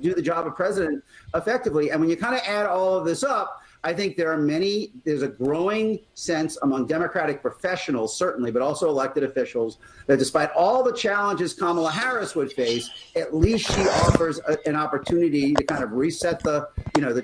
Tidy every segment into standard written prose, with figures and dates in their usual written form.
do the job of president effectively. And when you kind of add all of this up, I think there's a growing sense among Democratic professionals, certainly, but also elected officials, that despite all the challenges Kamala Harris would face, at least she offers an opportunity to kind of reset the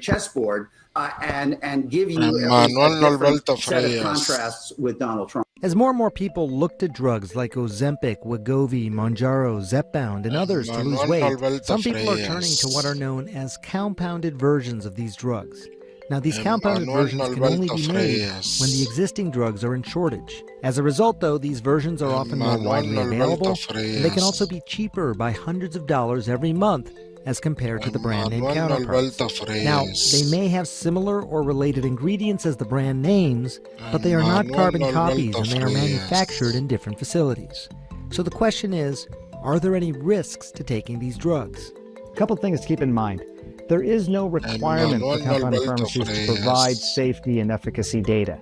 chessboard and give you a different set of contrasts with Donald Trump. As more and more people look to drugs like Ozempic, Wegovy, Mounjaro, Zepbound, and others to lose weight, some people are turning to what are known as compounded versions of these drugs. Now, these compounded versions can only be made when the existing drugs are in shortage. As a result, though, these versions are often more widely available, and they can also be cheaper by hundreds of dollars every month as compared to the brand name counterparts. Now, they may have similar or related ingredients as the brand names, but they are not carbon copies and they are manufactured in different facilities. So the question is, are there any risks to taking these drugs? A couple things to keep in mind. There is no requirement for compounding pharmacies to provide safety and efficacy data.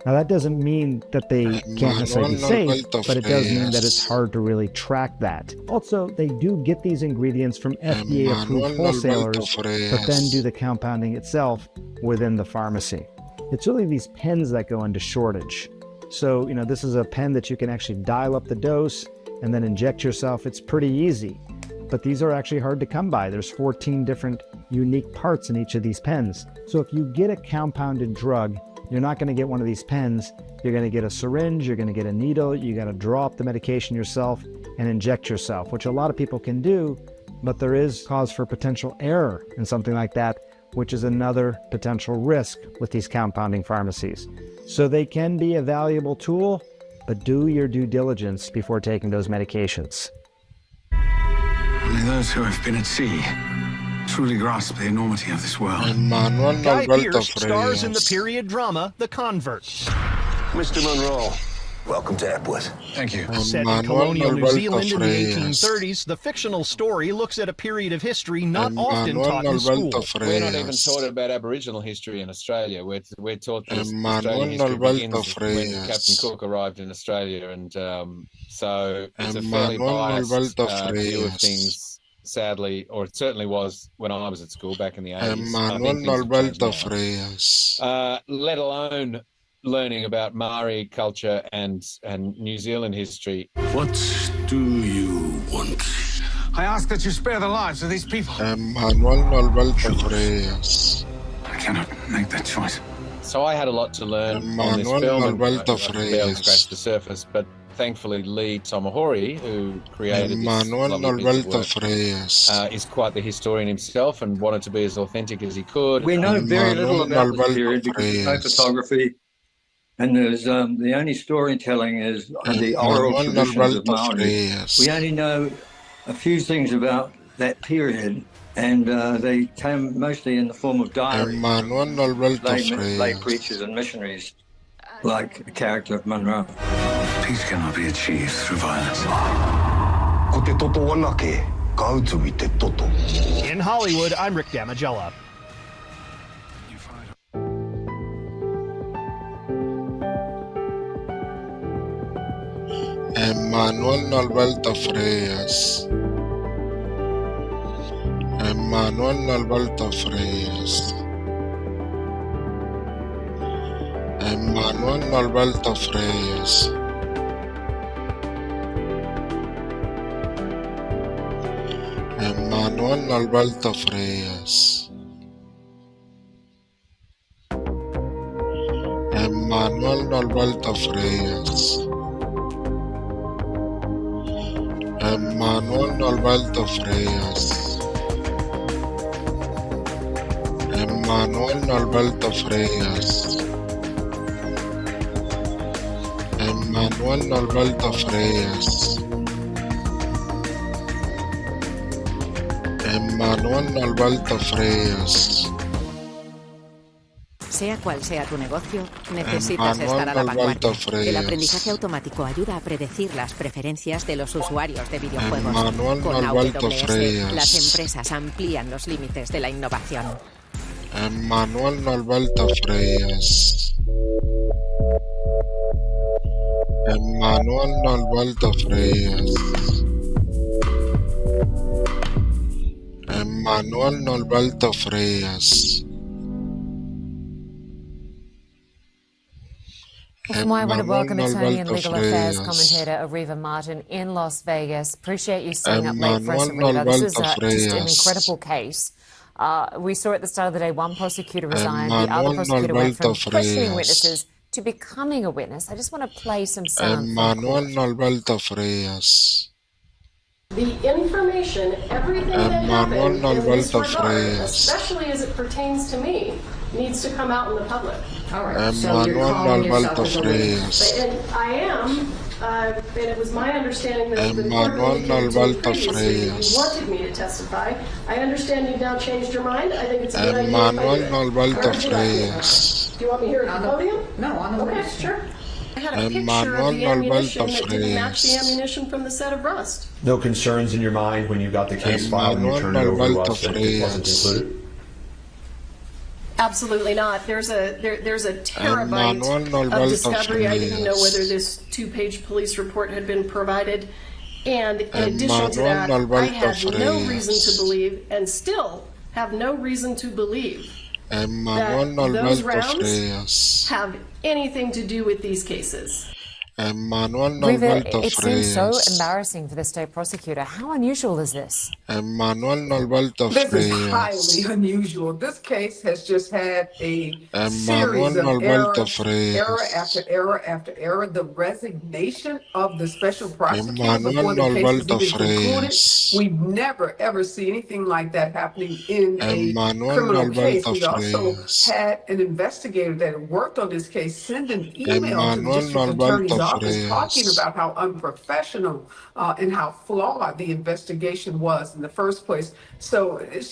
Now, that doesn't mean that they can't necessarily be safe, but it does mean that it's hard to really track that. Also, they do get these ingredients from FDA-approved wholesalers, but then do the compounding itself within the pharmacy. It's really these pens that go into shortage. So, this is a pen that you can actually dial up the dose and then inject yourself. It's pretty easy. But these are actually hard to come by. There's 14 different unique parts in each of these pens. So if you get a compounded drug, you're not going to get one of these pens. You're going to get a syringe, you're going to get a needle, you got to draw up the medication yourself and inject yourself, which a lot of people can do, but there is cause for potential error in something like that, which is another potential risk with these compounding pharmacies. So they can be a valuable tool, but do your due diligence before taking those medications. Only those who have been at sea truly grasp the enormity of this world. Guy Pearce stars in the period drama The Convert. Mr. Monroe, welcome to Epworth. Thank you. Set in colonial New Zealand in the 1830s, the fictional story looks at a period of history not often taught in school. We're not even taught about Aboriginal history in Australia. We're taught this Australian history begins when Captain Cook arrived in Australia, and so it's a fairly biased view of things. Sadly, or it certainly was when I was at school back in the 80s. Let alone learning about Maori culture and New Zealand history. What do you want? I ask that you spare the lives of these people. I cannot make that choice. So I had a lot to learn on this film, and I barely scratched the surface, but thankfully Lee Tomahori, who created this lovely piece of work, is quite the historian himself and wanted to be as authentic as he could. We know very little about this period because there's no photography, and there's the only storytelling is the oral traditions of Maori. We only know a few things about that period, and they came mostly in the form of diaries, lay preachers and missionaries, like the character of Monroe. Peace cannot be achieved through violence. In Hollywood, I'm Rick Damigella. Emmanuel Alberto Freitas. Emmanuel Alberto Freitas. Emmanuel Alberto Freitas. Emmanuel Alberto Freitas. Emmanuel Alberto Freitas. Emmanuel Alberto Freitas. Emmanuel Alberto Freitas. Emmanuel Alberto Freitas. Emmanuel Alberto Freitas. Sea cual sea tu negocio, necesitas estar a la vanguardia. El aprendizaje automático ayuda a predecir las preferencias de los usuarios de videojuegos. Con AWS, las empresas amplían los límites de la innovación. Emmanuel Alberto Freitas. Emmanuel Alberto Freitas. Emmanuel Norberto Freitas. I want to welcome attorney and legal affairs commentator Areva Martin in Las Vegas. Appreciate you staying up late for us, Areva. This is just an incredible case. We saw at the start of the day one prosecutor resigned, the other prosecutor went from questioning witnesses to becoming a witness. I just want to play some sound. Emmanuel Norberto Freitas. The information, everything that happened in this regard, especially as it pertains to me, needs to come out in the public. All right. So you're calling yourself as a witness. And I am, and it was my understanding that the court indicated to me previously that you wanted me to testify. I understand you've now changed your mind. I think it's a good idea. Emmanuel Norberto Freitas. Do you want me here at the podium? No, on the Okay, sure. I had a picture of the ammunition that didn't match the ammunition from the set of Rust. No concerns in your mind when you got the case filed and you turned it over to us that it wasn't included? Absolutely not. There's a terabyte of discovery. I didn't know whether this 2-page police report had been provided. And in addition to that, I had no reason to believe, and still have no reason to believe, that those rounds have anything to do with these cases. Riva, it seems so embarrassing for the state prosecutor. How unusual is this? Emmanuel Norberto This is highly unusual. This case has just had a series of error after error after error. The resignation of the special prosecutor before the case is even concluded. We've never ever seen anything like that happening in a criminal case. We also had an investigator that worked on this case send an email to the district attorney's office talking about how unprofessional and how flawed the investigation was in the first place. So it's